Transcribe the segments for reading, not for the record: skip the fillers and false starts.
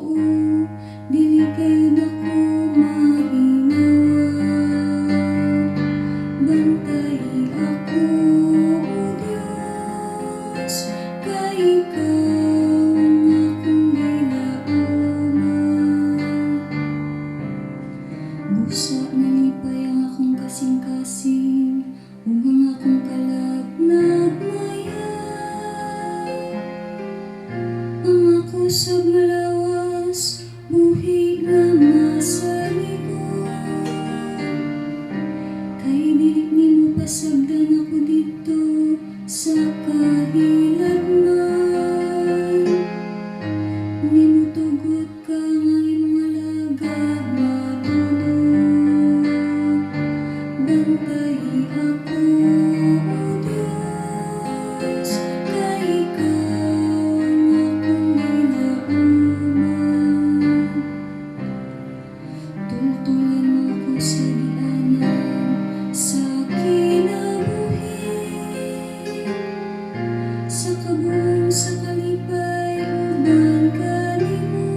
puso, dili kayo dako mahinawa. Bantayi ako, O Diyos, kay Ikaw ang akong gilauman. Busa nalipay ang akong kasing-kasing, ug ang akong kalag nagmaya. Ang ako sab malawas, buhi nga masaligon. Kay dili nimo pasagdan ako dito sa kahilagman. Nimo tugot ka nga imong alagad matulog. Bantayi ako, O Diyos, kay Ikaw ang akong gilauman. Tultulan mo ako sa dianan sa kinabuhi, sa kabung sa kalipay uban kanimo.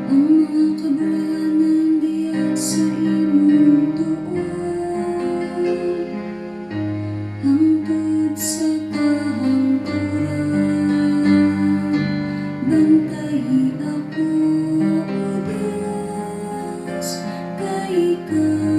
Ang mga kabulanan diya sa imong tuon, hangtod sa kahangturan. Bantayi ako, O Diyos, kay Ikaw